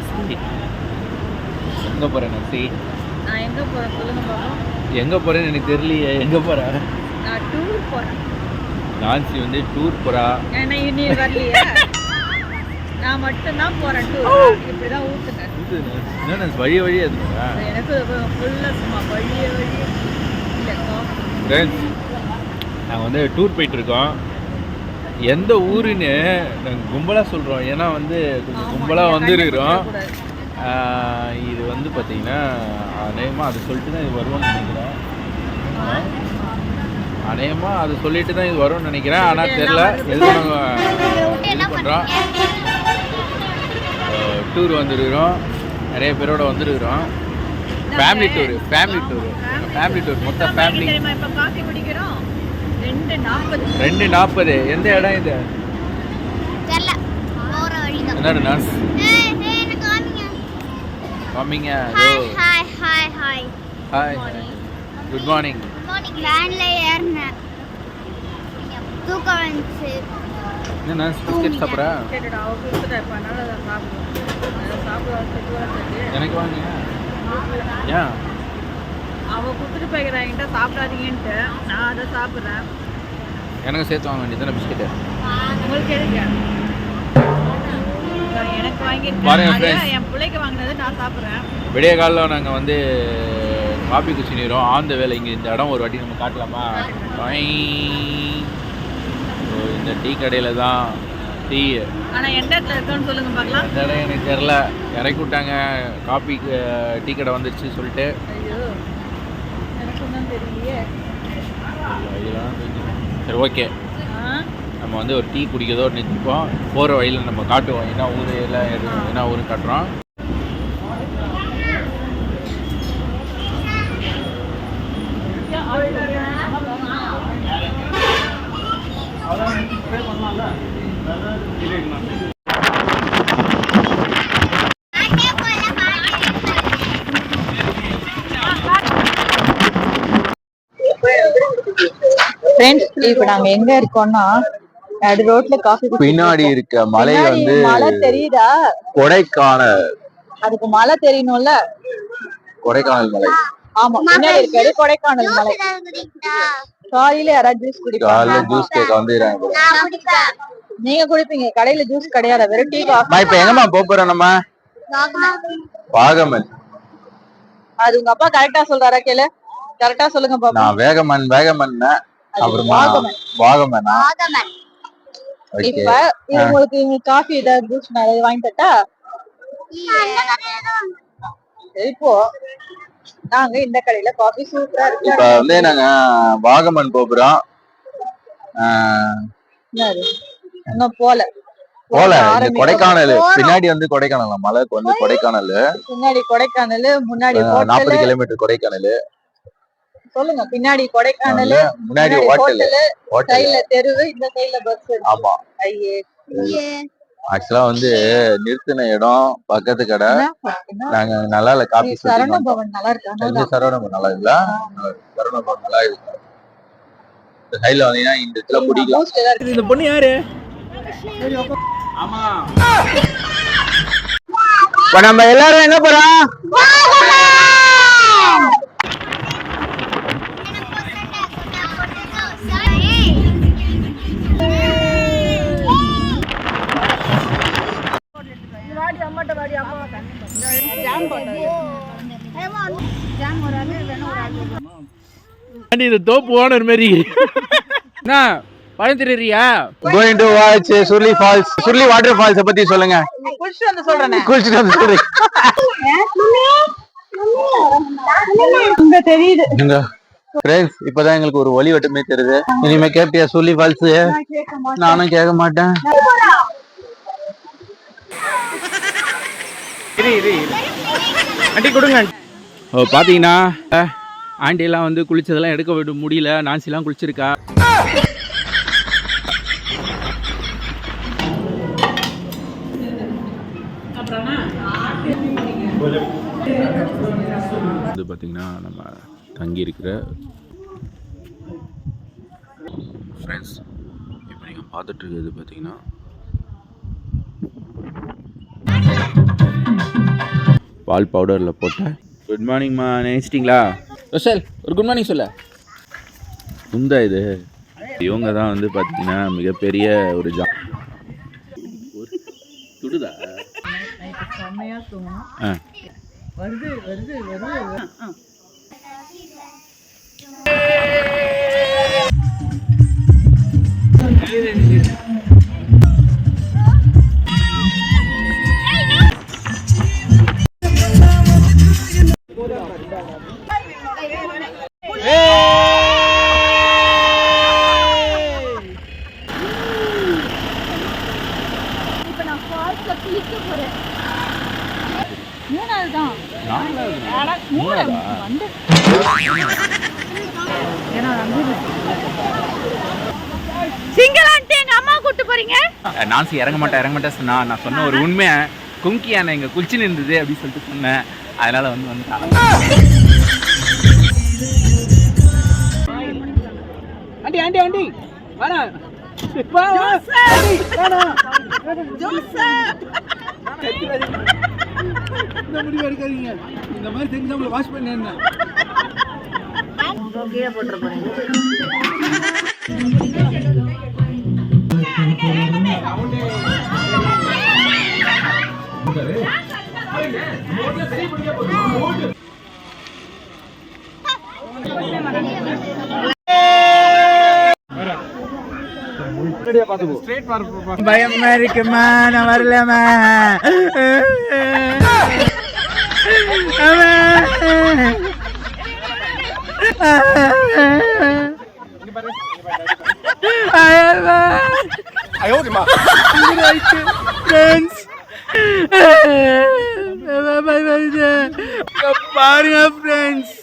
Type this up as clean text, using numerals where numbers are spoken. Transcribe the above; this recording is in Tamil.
நர்சி எங்கே போகிறேன் நர்சி? நான் எங்கே போகிறேன் சொல்லுங்க பாப்போம். எங்கே போகிறேன்னு எனக்கு தெரியலையே. எங்கே போகிறா? நான் டூர் போகிறேன். நான்சி வந்து டூர் போகிறா. ஏன்னா நீ வரலையா? நான் மட்டும்தான் போகிறேன் டூர். இப்படி தான் ஊற்றுங்க. என்ன வழி வழியே இருக்குங்களா? எனக்கு ஃபுல்லாக சும்மா வழியே வழியே இல்லை. ஃப்ரெண்ட்ஸ், நாங்கள் வந்து டூர் போயிட்டுருக்கோம். எந்த ஊருன்னு நாங்கள் கும்பலாக சொல்கிறோம். ஏன்னா வந்து கொஞ்சம் கும்பலாக வந்துருக்கிறோம். இது வந்து பார்த்தீங்கன்னா அநேகமாக அது சொல்லிட்டு தான் இது வருவோம்னு நினைக்கிறேன். அநேகமாக அது சொல்லிட்டு தான் இது வரும்னு நினைக்கிறேன். ஆனால் தெரில. எதுவும் நாங்கள் இது பண்ணுறோம். டூர் வந்துருக்கிறோம். நிறைய பேரோட வந்துருக்கிறோம். ஃபேமிலி டூர் மொத்தம் ஃபேமிலி. 2:40. எந்த இடம் இது? என்னடா நான் காமிங்க. Hi good morning. வேன்ல ஏறினேன். தூக்கம் வந்துச்சு. என்ன பிஸ்கெட் சாப்பிட்றா? எனக்கு வாங்க. ஏன் அவள் கொடுத்துட்டு போய்க்கிறா என்கிட்ட சாப்பிடாதீங்கன்ட்டு. நான் அதை சாப்பிட்றேன். எனக்கு சேர்த்து வாங்க வேண்டியது தானே பிஸ்கெட்டு? உங்களுக்கு எடுங்க. எனக்கு வாங்கியிருக்கேன். என் பிள்ளைக்கு வாங்கினது நான் சாப்பிட்றேன். விடிய காலில் நாங்கள் வந்து காபி குச்சினிரோம். ஆந்த வேலை இங்கே இந்த இடம் ஒரு வாட்டி நம்ம காட்டலாமா? இந்த டீ கடையில் தான் டீ. ஆனால் எந்த இடத்துல இருக்குன்னு சொல்லுங்க பார்க்கலாம். அந்த இடம் எனக்கு தெரில. இறக்கி விட்டாங்க. காபி டீ கடை வந்துருச்சு சொல்லிட்டு. ஐயோ எனக்கு ஒன்றும் தெரியலையே. சரி ஓகே, நம்ம வந்து ஒரு டீ குடிக்கிறதோ நிற்போம். போகிற வழியில் நம்ம காட்டுவோம் என்ன ஊர் எல்லாம் என்ன ஊருன்னு காட்டுறோம். இப்போ நாங்க எங்க இருக்கோம்னா நடு ரோட்ல காஃபி. பின்னாடி இருக்க மலை வந்து மலை தெரியுதா? கொடைக்கானல். அதுக்கு மலை தெரியணும்ல. கொடைக்கானல் மலை. ஆமா, பின்னாடி இருக்காது கொடைக்கானல் மலை. காலையில யாராவது ஜூஸ் குடிப்பாங்க. ஜூஸ் கேட்க வந்துறாங்க. நீங்க குடிப்பீங்க. கடையில ஜூஸ் கிடையாது, வெறும் டீ காஃபி. இப்ப எங்கம்மா போறோம் நம்ம? வாகமன். அது உங்க அப்பா கரெக்டா சொல்றாரா கேளு. கரெக்டா சொல்லுங்க பாப்பா. நான் வேகமன் அப்புறமா வாகமனா? இப்ப உங்களுக்கு காஃபி ஏதாவது ஜூஸ் நான் வாங்கி தட்டா? இப்போ நாங்க இந்த கடையில காஃபி சூப்பரா இருக்கு. இப்ப வந்து நாங்க வாகமன் போறோம். இன்னும் போல கொடைக்கானல் பின்னாடி வந்து கொடைக்கானல் மலைக்கு வந்து கொடைக்கானல் பின்னாடி கொடைக்கானல் முன்னாடி 40 கிலோமீட்டர் கொடைக்கானல். சொல்லுங்க. பின்னாடி கொடைக்கானல், முன்னாடி ஹோட்டல், சைடுல தெருவு, இந்த சைடுல பஸ். ஆமா. ஐயே ஆக்சுவலா வந்து நிறுத்தின இடம் பக்கத்து கடை. நாங்க நல்லா இல்ல காபி. சரவண பவன் நல்லா இருக்கு. சரவண பவன் நல்லா இல்ல. சரவண பவன் நல்லா இருக்கு. இந்த சைடுல வந்தீங்கன்னா இந்த இடத்துல குடிக்கலாம். இந்த பொண்ணு யாரு? ஆமா. இப்ப நம்ம எல்லாரும் எங்க போறோம்? தோப்பு ஓனர் மாதிரி என்ன பழம் தெரியுறியா? Going to watch Suruli falls. Suruli water falls பத்தி சொல்லுங்க. குளிச்சிட்டு வந்து சொல்றேன். குளிச்சிட்டு வந்து சொல்றேன். இங்க தெரியுது. இங்க फ्रेंड्स இப்பதான் எங்களுக்கு ஒரு ஒளி வட்டமே தெரியுது. இனிமே கேப்பியா சுருளி ஃபால்ஸ்? நானும் கேட்க மாட்டேன். ஆண்டி கொடுங்க. ஓ பாத்தீங்கன்னா ஆண்டி எல்லாம் வந்து குளிச்சதெல்லாம் எடுக்க விட முடியல. நான்சிலாம் குளிச்சிருக்கா. இது பார்த்தீங்கன்னா நம்ம தங்கி இருக்கிற ஃப்ரெண்ட்ஸ். இப்போ நீங்கள் பார்த்துட்டு இருக்கிறது பார்த்தீங்கன்னா பால் பவுடரில் போட்டேன். குட் மார்னிங்மா, நினைச்சிட்டிங்களா? ரோஷல் ஒரு குட் மார்னிங் சொல்ல. உந்தா இது இவங்க தான் வந்து பார்த்தீங்கன்னா மிகப்பெரிய ஒரு துடுதா செம்மையா தூங்கணும். வருது வருது வருது. இப்ப நான் ஃபால்ஸ்ல குளிக்க போறேன். மூணாவது தான். வந்து ஏன்னா சிங்கிள் ஆண்டி எங்க அம்மா கூட்டு போறீங்க. நான்சி இறங்க மாட்டேன் சொன்னா. நான் சொன்ன ஒரு உண்மையை கும்கி யானை இங்கே குளிச்சுன்னு இருந்தது அப்படின்னு சொல்லிட்டு சொன்னேன். அதனால வந்துட்டாங்க. ஆண்டி ஆண்டி ஆண்டி வாடா வா வா இந்த முடிவு எடுக்காதீங்க. இந்த மாதிரி தெரிஞ்சு நம்மள வாஷ் பண்ண என்ன கீழே போட்டுற போறீங்க. பயமா இருக்குமா? நான் வரலமா. பாருங்க ஃப்ரெண்ட்ஸ்